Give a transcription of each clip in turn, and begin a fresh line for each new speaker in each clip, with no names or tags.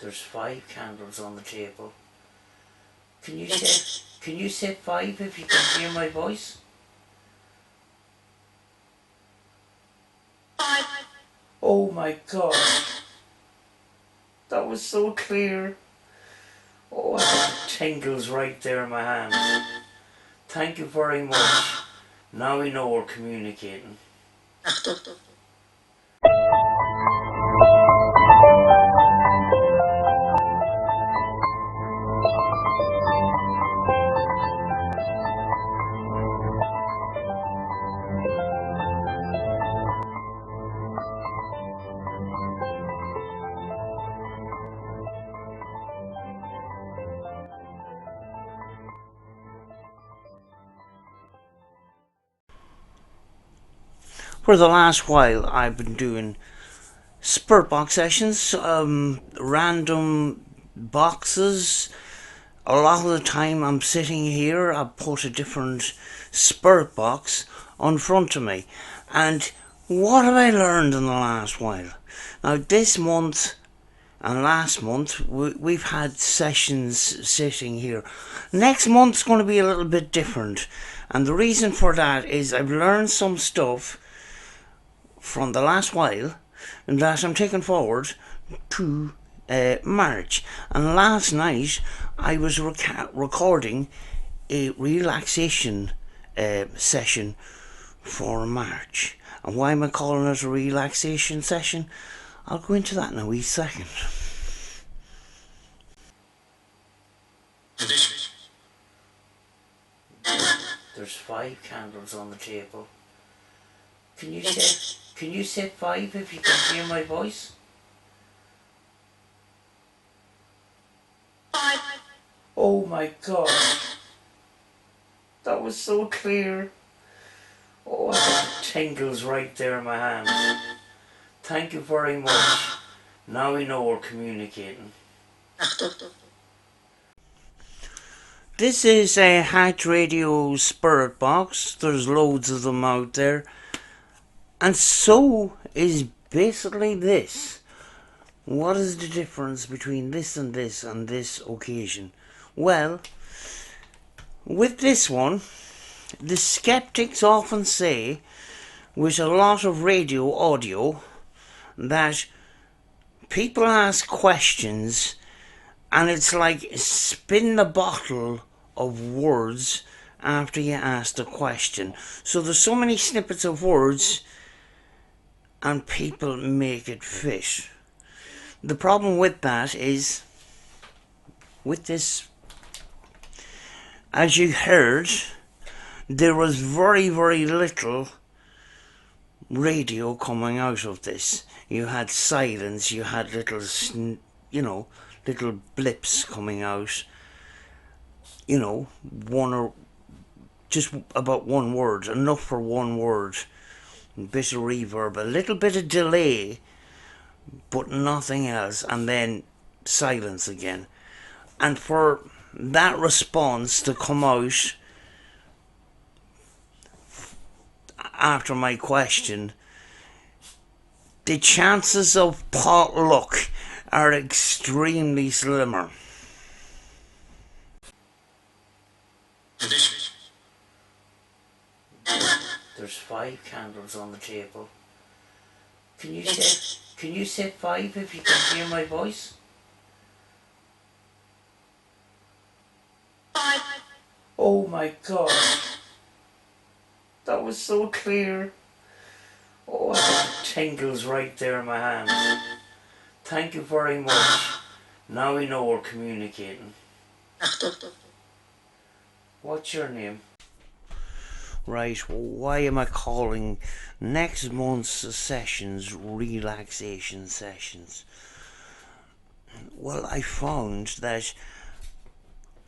There's 5 candles on the table. Can you say 5 if you can hear my voice? Oh my god. That was so clear. Oh, I got tingles right there in my hand. Thank you very much. Now we know we're communicating. For the last while, I've been doing Spirit box sessions, random boxes. A lot of the time I'm sitting here, I put a different spirit box on front of me. And what have I learned in the last while? Now this month and last month we've had sessions sitting here. Next month's going to be a little bit different. And the reason for that is I've learned some stuff from the last while that I'm taking forward to March. And last night I was recording a relaxation session for March. And why am I calling it a relaxation session? I'll go into that in a wee second. There's 5 candles on the table. Can you say 5 if you can hear my voice? Oh my god. That was so clear. Oh, I got tingles right there in my hand. Thank you very much. Now we know we're communicating. This is a Hatch Radio Spirit Box. There's loads of them out there. And so is basically this. What is the difference between this and this on this occasion? Well, with this one, the skeptics often say, with a lot of radio audio, that people ask questions and it's like spin the bottle of words after you ask the question. So there's so many snippets of words and people make it fit. The problem with that is, with this, as you heard, there was very, very little radio coming out of this. You had silence, you had little, little blips coming out. One or just about one word, enough for one word. A bit of reverb, a little bit of delay, but nothing else, and then silence again. And for that response to come out after my question, the chances of potluck are extremely slimmer. There's 5 candles on the table. Can you say 5 if you can hear my voice? Oh my god. That was so clear. Oh, I got tingles right there in my hand. Thank you very much. Now we know we're communicating. What's your name? Right, why am I calling next month's sessions relaxation sessions? Well, I found that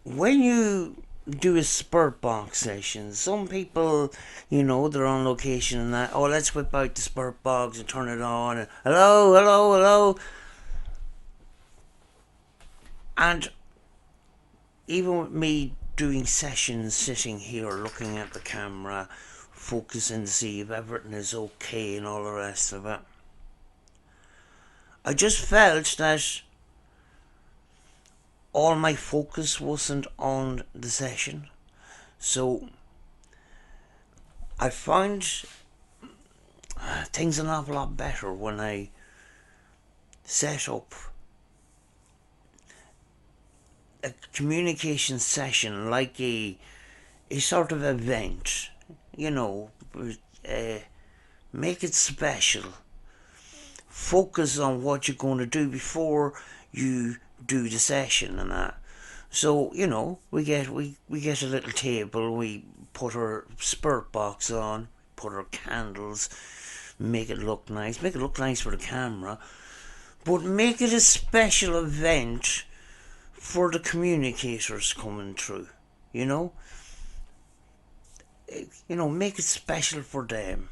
when you do a spirit box session, some people, they're on location and that, oh, let's whip out the spirit box and turn it on, and hello, hello, hello. And even with me doing sessions, sitting here looking at the camera, focusing to see if everything is okay and all the rest of it, I just felt that all my focus wasn't on the session. So I found things an awful lot better when I set up a communication session, like a sort of event, you know, uh, make it special. Focus on what you're going to do before you do the session and that. So, you know, we get a little table, we put our spirit box on, put our candles, make it look nice for the camera, but make it a special event for the communicators coming through, you know? Make it special for them.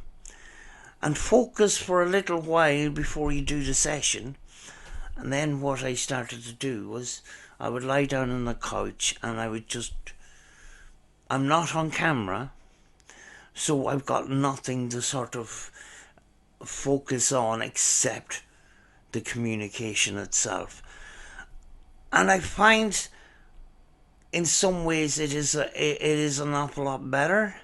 And focus for a little while before you do the session. And then what I started to do was I would lie down on the couch and I would just. I'm not on camera, so I've got nothing to sort of focus on except the communication itself. And I find in some ways it is an awful lot better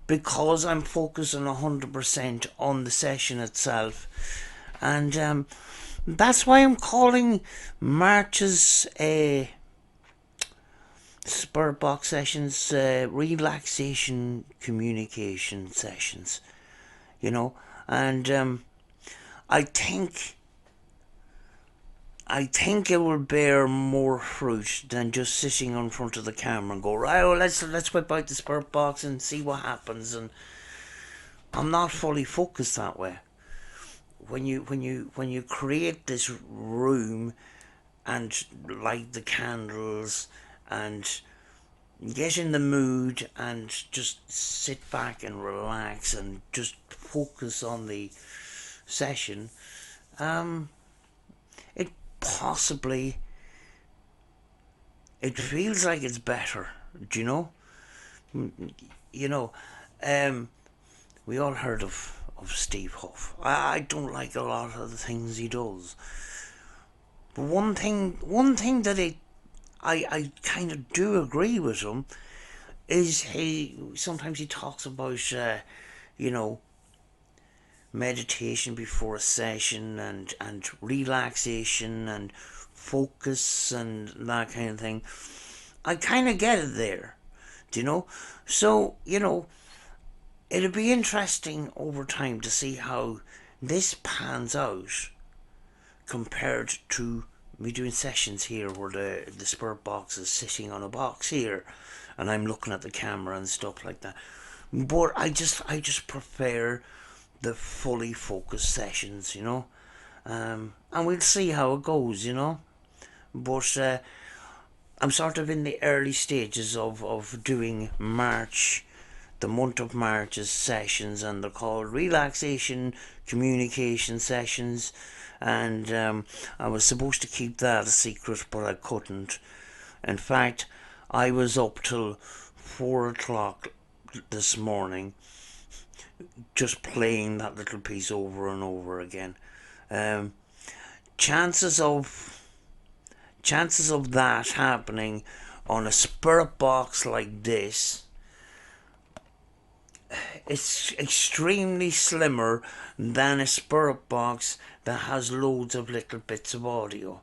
because I'm focusing 100% on the session itself. And that's why I'm calling March's Spirit Box sessions relaxation communication sessions, you know. And I think it will bear more fruit than just sitting in front of the camera and go, right, well, let's whip out the Spirit Box and see what happens. And I'm not fully focused that way. When you create this room and light the candles and get in the mood and just sit back and relax and just focus on the session, it possibly it feels like it's better. Do you know? You know, we all heard of Steve Huff. I don't like a lot of the things he does, but one thing that I kind of do agree with him is he sometimes he talks about you know, meditation before a session and relaxation and focus and that kind of thing. I kind of get it there, do you know? So, you know, it'll be interesting over time to see how this pans out compared to me doing sessions here where the spirit box is sitting on a box here and I'm looking at the camera and stuff like that. But I just prefer the fully focused sessions, you know. And we'll see how it goes, you know. But I'm sort of in the early stages of doing March, the month of March's sessions, and they're called relaxation communication sessions. And I was supposed to keep that a secret, but I couldn't. In fact, I was up till 4 o'clock this morning just playing that little piece over and over again. Um, chances of that happening on a spirit box like this, it's extremely slimmer than a spirit box that has loads of little bits of audio.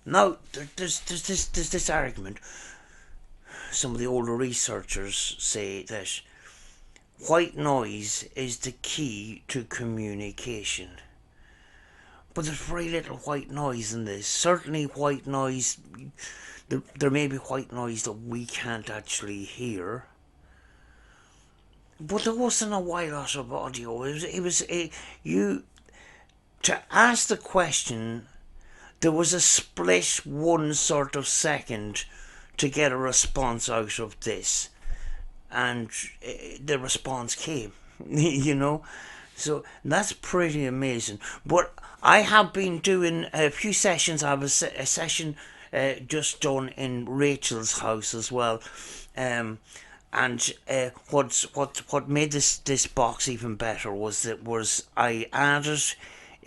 Now, there's this argument. Some of the older researchers say that white noise is the key to communication. But there's very little white noise in this. Certainly white noise, there may be white noise that we can't actually hear. But there wasn't a white lot of audio. You, to ask the question, there was a split 1 sort of second to get a response out of this. And the response came, you know. So that's pretty amazing. But I have been doing a few sessions. I have a session just done in Rachel's house as well. And what made this box even better was I added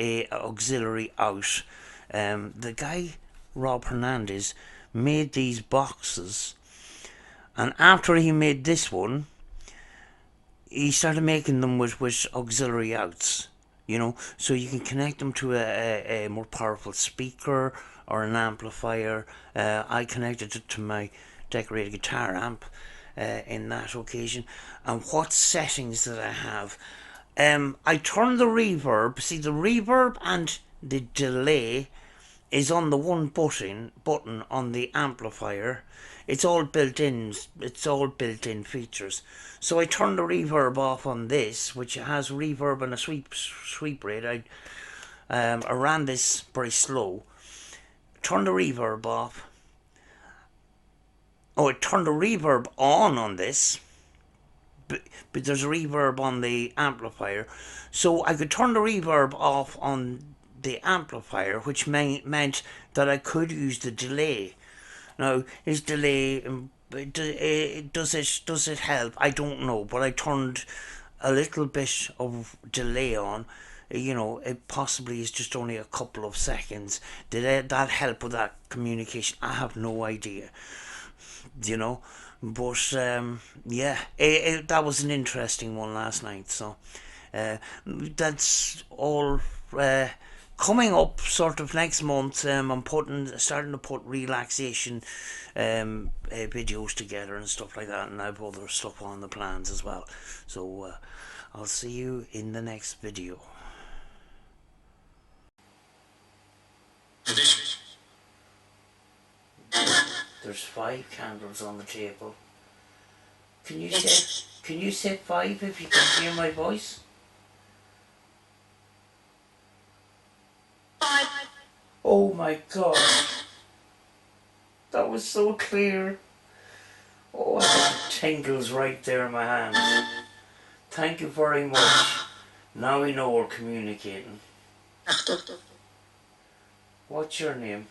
a auxiliary out. The guy, Rob Hernandez, made these boxes, and after he made this one, he started making them with auxiliary outs, so you can connect them to a more powerful speaker or an amplifier. I connected it to my decorated guitar amp in that occasion. And what settings did I have? I turned the reverb. See, the reverb and the delay is on the one button on the amplifier. It's all built in. It's all built-in features. So I turned the reverb off on this, which has reverb and a sweep rate. I ran this very slow. Turned the reverb off. Oh, I turned the reverb on this, but there's reverb on the amplifier, so I could turn the reverb off on the amplifier, which meant that I could use the delay. Now, is delay does it help? I don't know, but I turned a little bit of delay on. It possibly is just only a couple of seconds. Did that help with that communication? I have no idea. you know. But yeah, that was an interesting one last night. So that's all coming up sort of next month. I'm starting to put relaxation videos together and stuff like that, and I have other stuff on the plans as well. So I'll see you in the next video. There's 5 candles on the table. Can you say 5 if you can hear my voice?
5.
Oh my god. That was so clear. Oh, I have tingles right there in my hand. Thank you very much. Now we know we're communicating. What's your name?